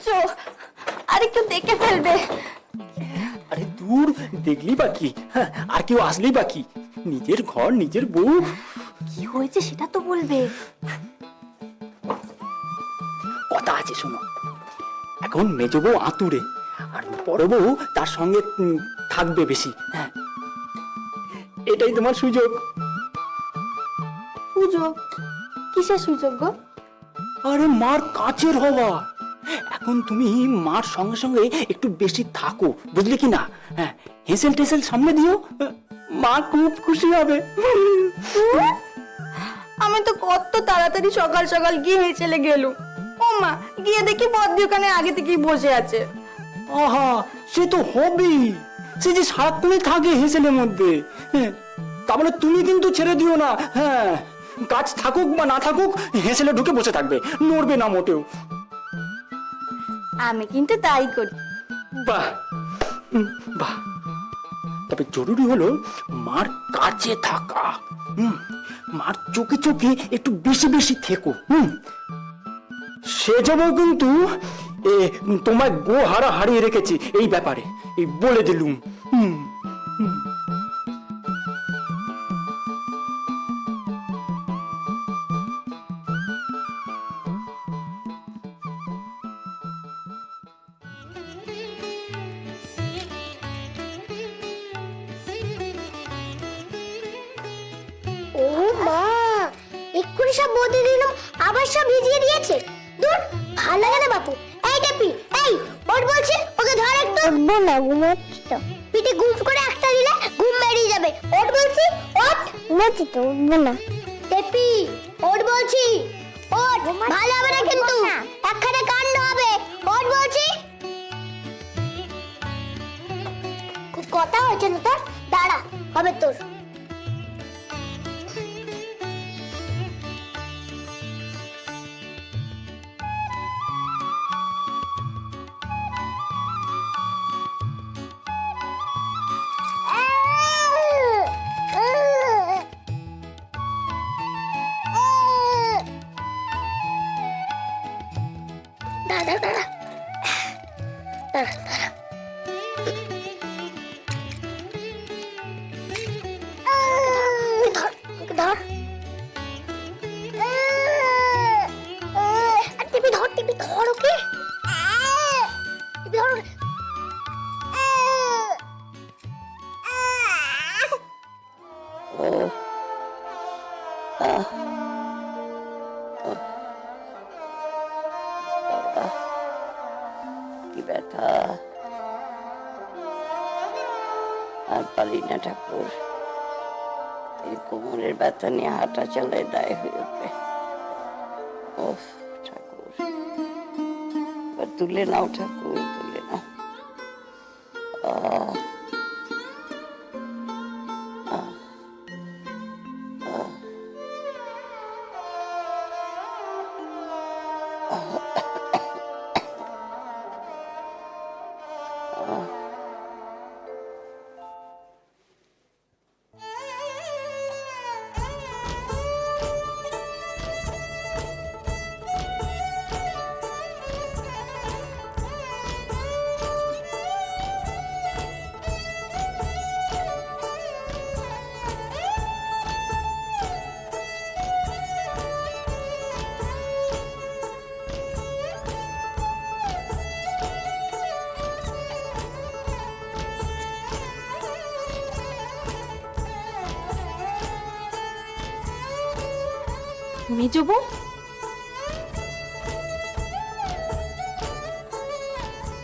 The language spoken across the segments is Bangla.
করছো? আরেকটু দেখে ফেলবে। আরে দূর, দেখলি বাকি, হ্যাঁ, আর কেউ আসলেই বাকি। নিজের ঘর, নিজের বউ। কি হয়েছে সেটা তো বলবে। কথা আছে শোনো। এখন মেজো বউ আতুরে, আর বড় বউ তার সঙ্গে থাকবে বেশি। হ্যাঁ, এটাই তোমার সুযোগ। সুযোগ? কিসের সুযোগ গো? আরে মার কাছের হওয়া। এখন তুমি মার সঙ্গে সঙ্গে একটু বেশি থাকো, বুঝলে কি না? হ্যাঁ, হেসেল টেসেল সামনে দিও, মা খুব খুশি হবে। আমি তো কত তাড়াতাড়ি সকাল সকাল গিয়ে চলে গেলুম। ও মা, গিয়ে দেখি বদ্দি ওখানে আগে থেকেই বসে আছে। আহা, সে তো হবেই। সে যে সারাক্ষণই থাকে হেসেলের মধ্যে। হ্যাঁ, তাহলে তুমি কিন্তু ছেড়ে দিও না। হ্যাঁ, কাজ থাকুক বা না থাকুক, হেসেলে ঢুকে বসে থাকবে, নড়বে না মোটেও। আমি কিন্তু তাই করি। বাহ, বাহ। তবে জরুরি হলো মার কাছে থাকা। মার চোখে চোখে একটু বেশি বেশি থেকো। সে যাবো কিন্তু তোমায় গো হারা হারিয়ে রেখেছি এই ব্যাপারে, এই বলে দিলুম। ও মা, এক্ষুনি সব বদলে দিলাম, আবার সব ভিজিয়ে দিয়েছে। দূর, ভালো লাগে না বাপু। এই টেপি, এই ওঠ বলছি, ওকে ধর একটু। উঠবো না, ঘুমাচ্ছি তো। পিঠে গুম করে একটা দিলে ঘুম বেরিয়ে যাবে। ওঠ বলছি, ওঠ। ঘুমাচ্ছি তো, উঠবো না। টেপি, ওঠ বলছি, ওঠ। ভালো হবে না কিন্তু, একখানে কাণ্ড হবে। ওঠ বলছি। খুব কথা হয়েছে না তোর, দাঁড়া, হবে তোর। দাঁড়া দাঁড়া দাঁড়া দাঁড়া। ধর, টিপি ধর, টিপি ধর ওকে, টিপি ধর। কি ব্যথা, আর পারি না ঠাকুর। এই কোমরের ব্যথা নিয়ে হাঁটা চালায় দায় হয়ে উঠবে। ওহ ঠাকুর, এবার তুলে নাও ঠাকুর, তুলে নাও। মেজো বউ,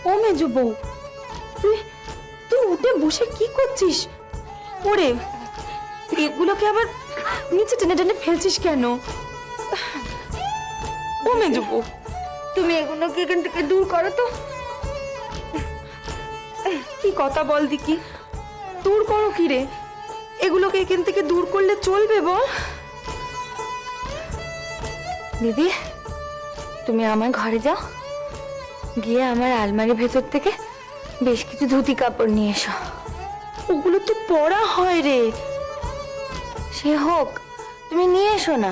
ও মেজো বউ, তুই তুই উঠে বসে কি করছিস? ওরে, এগুলোকে আবার নিচে টেনে টেনে ফেলছিস কেন? ও মেজো বউ, তুমি এগুলোকে এখান থেকে দূর করো তো। কি কথা বল দিকি, দূর করো কি রে? এগুলোকে এখান থেকে দূর করলে চলবে বল? দিদি, তুমি আমার ঘরে যাও, গিয়ে আমার আলমারির ভেতর থেকে বেশ কিছু ধুতি কাপড় নিয়ে এসো। ওগুলো তো পরা হয় রে। সে হোক, তুমি নিয়ে এসো না।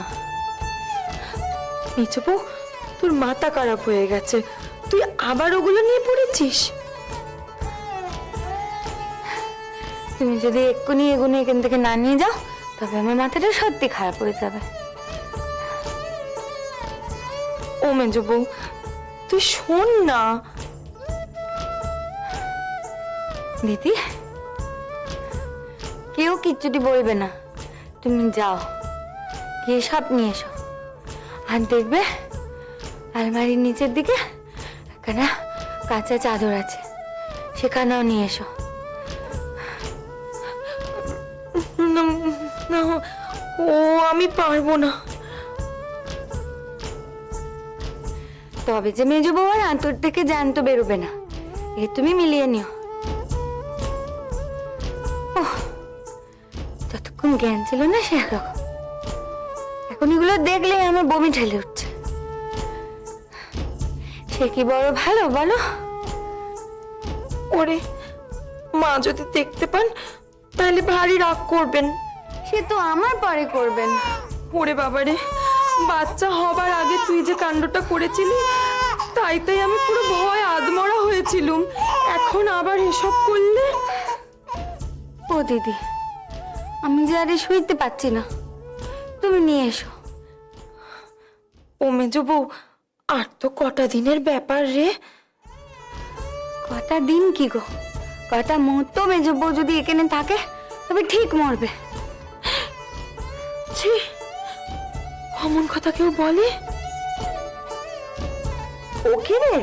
মেজো বউ, তোর মাথা খারাপ হয়ে গেছে, তুই আবার ওগুলো নিয়ে পড়েছিস? তুমি যদি এক্ষুনি এগুলো এখান থেকে না নিয়ে যাও তবে আমার মাথাটা সত্যি খারাপ হয়ে যাবে। ও মেজো বউ, তুই শোন না। দিদি, কেউ কিচ্ছুটি বলবে না, তুমি যাও গিয়ে সব নিয়ে এসো। আর দেখবে আলমারির নিচের দিকে একটা কাঁচা চাদর আছে, সেখানেও নিয়ে এসো। না, ও আমি পারবো না। তবে যে মেজো বউ আর আঁতুর থেকে জ্যান্ত বেরোবে না, এ তুমি মিলিয়ে নিও। ওহ, যতক্ষণ জ্ঞান ছিল না সে একরকম, এখন এগুলো দেখলে আমার বমি ঠেলে উঠছে। সে কি বড় ভালো বলো? ওরে মা যদি দেখতে পান তাহলে ভারী রাগ করবেন। সে তো আমার পরে করবেন। ওরে বাবারে, বাচ্চা হবার আগে তুই যে কাণ্ডটা করেছিলি তাই আমি পুরো ভয় আদমরা হয়েছিলুম। এখন আবার এসব করলে। ও দিদি, আমি যে আরে শুইতে পারছি না, তুমি নিয়ে এসো। ও মেজো বউ, আর তো কটা দিনের ব্যাপার রে। কটা দিন কি গো, কটা মুহূর্ত মেজো বউ যদি এখানে থাকে তবে ঠিক মরবে। ছি, অমন কথা কেউ বলে? ওকে রে,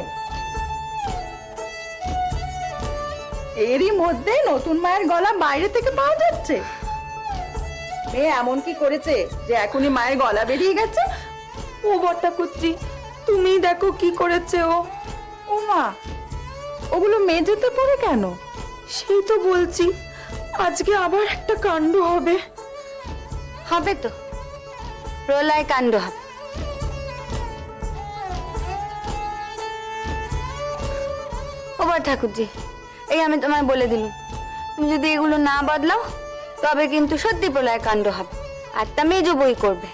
এরই মধ্যে নতুন মায়ের গলা বাইরে থেকে পাওয়া যাচ্ছে। মেয়ে এমন কি করেছে যে এখনই মায়ের গলা বেরিয়ে গেছে? ও বট্টা কুচ্চি, তুমি দেখো কি করেছে ও। ও মা, ওগুলো মেঝেতে পড়ে কেন? সেই তো বলছি, আজকে আবার একটা কাণ্ড হবে। হবে তো, প্রলয় কাণ্ড হবে। ওবার ঠাকুরজি, এই আমি তোমায় বলে দিলুম, তুমি যদি এগুলো না বদলাও তবে কিন্তু সত্যি প্রলয় কাণ্ড হবে, আর তা মেজো বই করবে।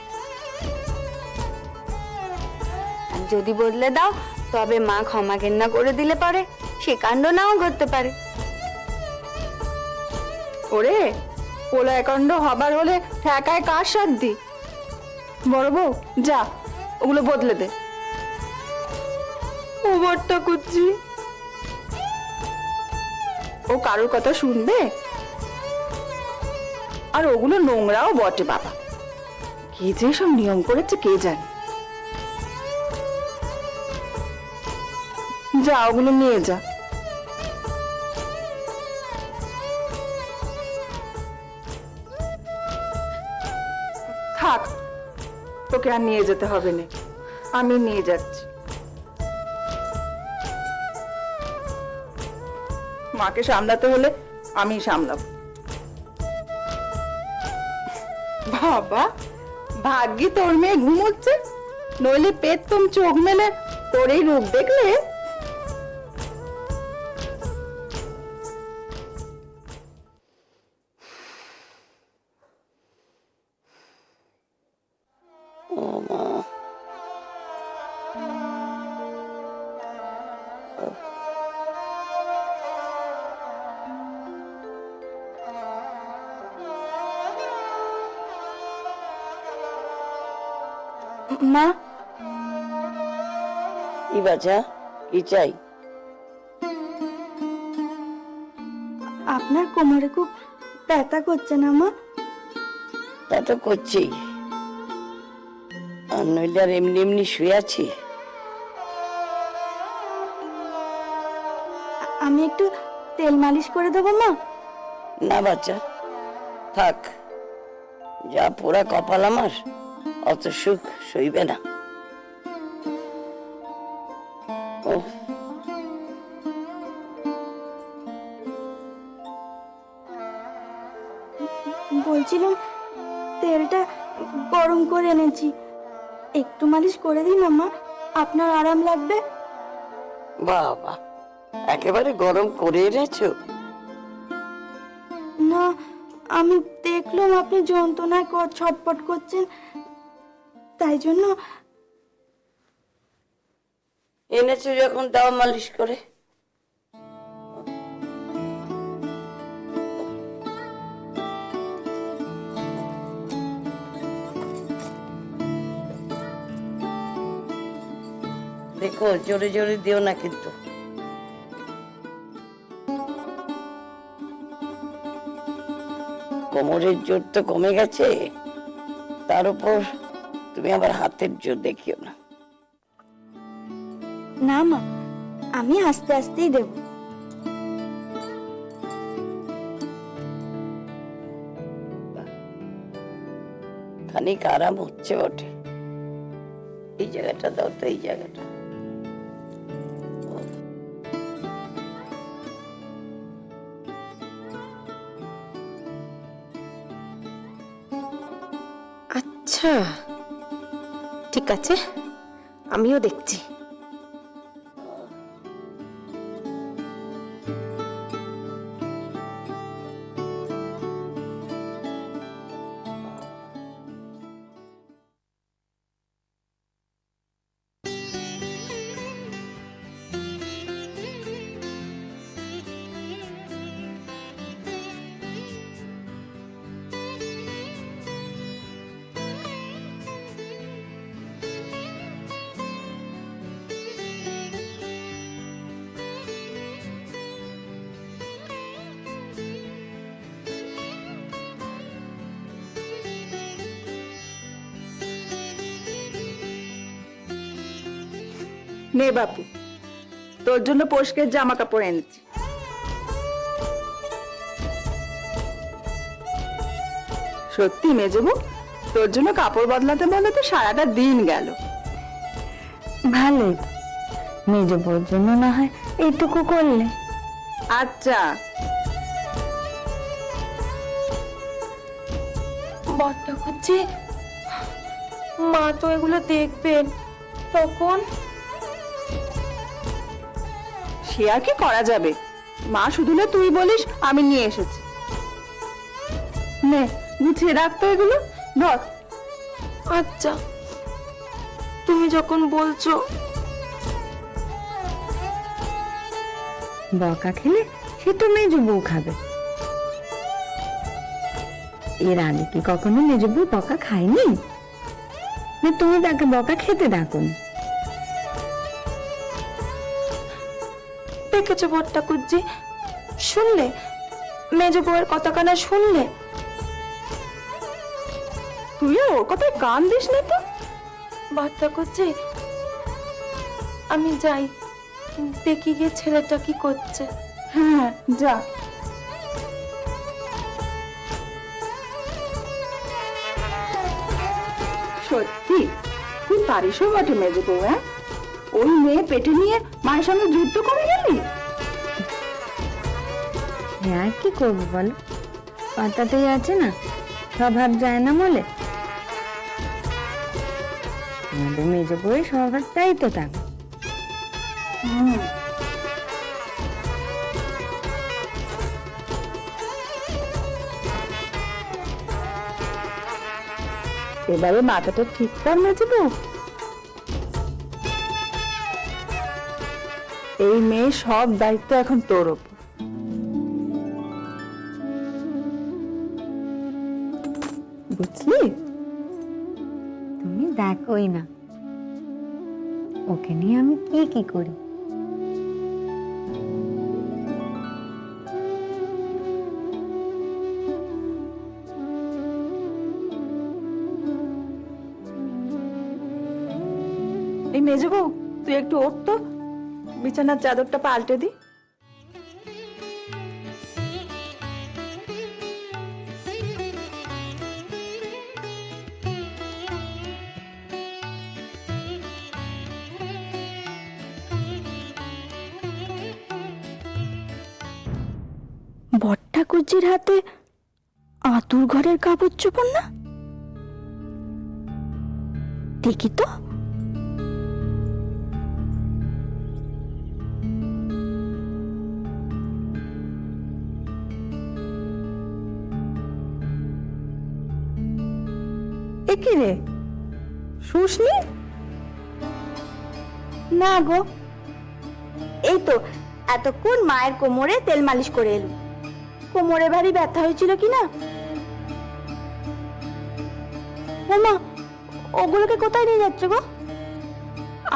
আর যদি বদলে দাও তবে মা ক্ষমা ঘেন্না করে দিলে পারে সে কাণ্ড নাও ঘটতে পারে। ওরে, প্রলয়কাণ্ড হবার হলে ঠেকায় কার সাধ্যি? বড় বউ, যা ওগুলো বদলে দে। ও বট্টা কুচ্চি, ও কারোর কথা শুনবে? আর ওগুলো নোংরাও বটে বাবা, কে যে সব নিয়ম করেছে কে জানে। যা ওগুলো নিয়ে যা। থাক, তোকে আর নিয়ে যেতে হবে না, আমি নিয়ে যাচ্ছি। মাকে সামলাতে হলে আমি সামলাবো। বাবা, ভাগ্যি তোর মেয়ে ঘুমোচ্ছে, নইলে পেট তুম চোখ মেলে তোর এই রূপ দেখলে। ও মা, মা, কি বাচ্চা, কি চাই? আপনার কোমরে খুব ব্যথা করছে না মা? তা তো করছি, আর নইলে আর এমনি এমনি শুয়ে আছি। আমি একটু তেল মালিশ করে দেবো মা? না বাচ্চা, থাক, যা পোড়া কপাল আমার, অত সুখ সইবে না। ও, বলছিলাম তেলটা গরম করে এনেছি, একটু মালিশ করে দিন না মা, আপনার আরাম লাগবে। বাবা, একেবারে গরম করে এনেছো? না, আমি দেখলাম আপনি যন্ত্রণায় ছটপট করছেন, তাই জন্য। এনেছো যখন দাও মালিশ করে। দেখো জোরে জোরে দিও না কিন্তু। কোমরের জোর তো কমে গেছে, তার উপর তুমি আবার হাতের জোর দেখিও না। না মা, আমি আস্তে আস্তেই দেব। খানিক আরাম হচ্ছে বটে। এই জায়গাটা দাও তো, এই জায়গাটা। আচ্ছা ঠিক আছে, আমিও দেখছি। নে বাপু, তোর জন্য পোশকের জামা কাপড় এনেছি। সত্যি মেজবু, তোর জন্য কাপড় বদলাতে বদলাতে সারাটা দিন গেল। ভালোই, মেজ বউর জন্য না হয় এইটুকু করলে। আচ্ছা, বড়টা করছি, মা তো এগুলো দেখবেন, তখন সে আর কি করা যাবে। মা শুধু না তুই বলিস আমি নিয়ে এসেছি। নে গুছিয়ে রাখতো এগুলো, ধর। আচ্ছা তুমি যখন বলছো। বকা খেলে সে তো মেজ বউ খাবে। এর আগে কি কখনো মেজ বউ বকা খায়নি? না তুমি তাকে বকা খেতে ডাকোনি? দেখেছো বড়টা কুজ্জি, শুনলে মেজ বউয়ের কথা কানা শুনলে? তুইও ওর কথায় কান দিস না তো। বার্তা করছে, আমি যাই, দেখি গিয়ে ছেলেটা কি করছে। হ্যাঁ যা। সত্যি তুই পারিসও বটে মেজে বউ। হ্যাঁ, ওই মেয়ে পেটে নিয়ে মায়ের সঙ্গে যুদ্ধ করে গেলি। হ্যাঁ কি করবো বলো, পাতাতেই আছে না, স্বভাব যায় না বলে। আমাদের মেজ বউয়ের স্বভাবটাই তো থাকে। এবারে মাথাটা ঠিক কর মেজে বউ। এই মেয়ে সব দায়িত্ব এখন তোর ওপর। বুঝলি? তুমি দেখোই না ওকে নিয়ে আমি কি কি করি। এই মেজে বউ, তুই একটু ওঠ তো, বিছানার চাদরটা পাল্টে দি। বট্টাকুজ্জির হাতে আতুর ঘরের কাপড় চোপড় না, দেখি তো। এ কি রে, শুসনি? না গো, এই তো এতক্ষণ মায়ের কোমরে তেল মালিশ করে এলুম। কোমরে ভারী ব্যথা হয়েছিল কি না? ও মা, ওগুলোকে কোথায় নিয়ে যাচ্ছ গো?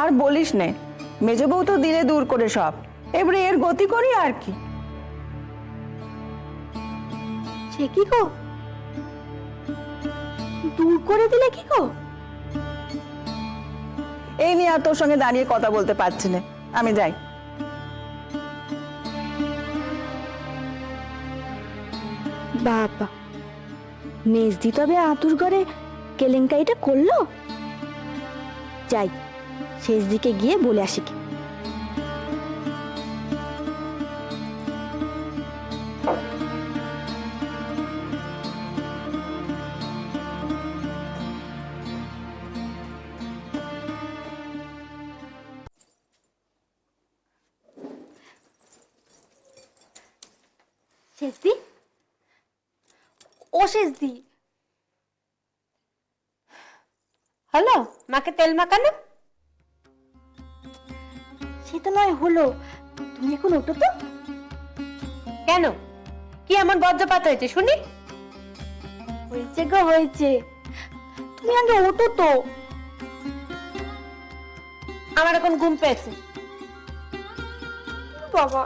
আর বলিস নে, মেজ বউ তো দিলে দূর করে সব, এবারে এর গতি করি আর কি। সে কি গো, দূর করে দিলে কি গো? এই নিয়ে আর তোর সঙ্গে দাঁড়িয়ে কথা বলতে পারছি না, আমি যাই। বাবা, মেজদি তবে আতুর ঘরে কেলেঙ্কারিটা করলো? যাই, শেষ দিকে গিয়ে বলে আসি কি। শেষদি, ও শেষদি, হলো মাকে তেল মাখানো? সে তো নয় হলো, তুমি এখন ওঠো তো। কেন, কি এমন বজ্রপাত হয়েছে শুনি? হয়েছে গো হয়েছে, তুমি আগে ওঠো তো। আমার এখন ঘুম পেয়েছে। বাবা,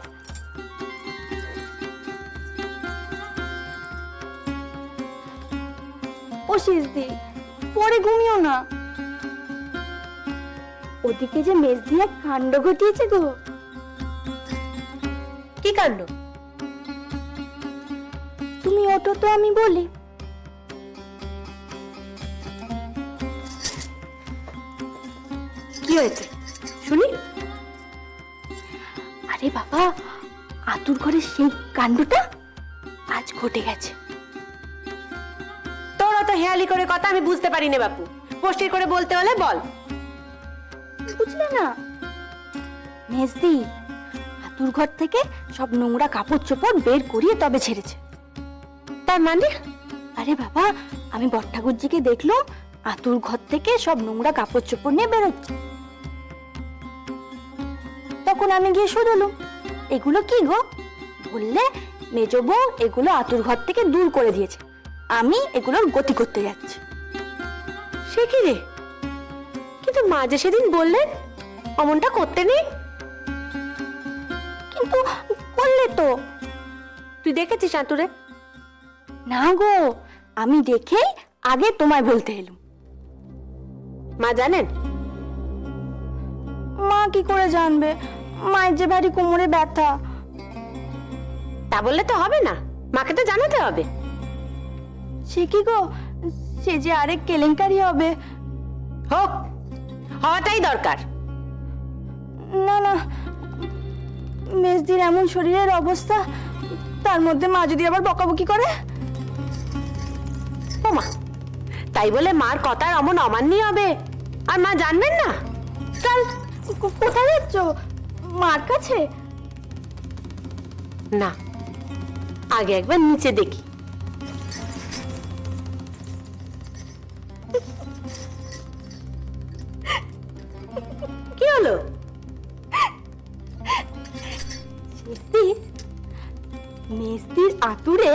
ও শেষদি, পরে ঘুমিও না। ওদিকে যে মেজদি এক কাণ্ড ঘটিয়েছে গো। কি কাণ্ড? তুমি ওঠো তো, আমি বলি। কি হয়েছে শুনি? আরে বাবা, আতুর ঘরের সেই কাণ্ডটা আজ ঘটে গেছে। তোর অত হেয়ালি করে কথা আমি বুঝতে পারি না বাপু, পোস্টির করে বলতে হলে বল। বুঝলে না? মেজদি আতুর ঘর থেকে সব নোংরা কাপড় চোপড় বের করিয়ে তবে ছেড়েছে। তার মানে? আরে বাবা, আমি বট্টাগুজ্জিকে দেখলাম আতুর ঘর থেকে সব নোংরা কাপড় চোপড় নিয়ে বেরোচ্ছে। তখন আমি গিয়ে শুধলাম, এগুলো কি গো? বললে মেজ বউ এগুলো আতুর ঘর থেকে দূর করে দিয়েছে, আমি এগুলোর গতি করতে যাচ্ছি। সে কি রে, কিন্তু মা যে সেদিন বললেন অমনটা করতে নেই। কিন্তু করলে তো। তুই দেখেছিস আতুরে? না গো, আমি দেখেই আগে তোমায় বলতে এলুম। মা জানেন? মা কি করে জানবে? মায়ের যে ভারী কোমরে ব্যথা। তা বললে তো হবে না, মাকে তো জানাতে হবে। সে কি গো, সে যে আরেক কেলেঙ্কারি হবে। হোক, হওয়াটাই দরকার। না না, মেজদির এমন শরীরের অবস্থা, তার মধ্যে মা যদি আবার বকাবকি করে। ও মা, তাই বলে মার কথার অমন অমান্যই হবে আর মা জানবেন না? চল। কোথায় যাচ্ছ? মার কাছে? না, আগে একবার নিচে দেখি। কি হলো? মেজদির আতুরে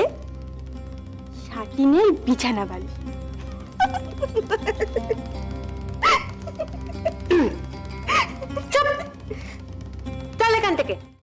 শাটিনের বিছানা বালিশ।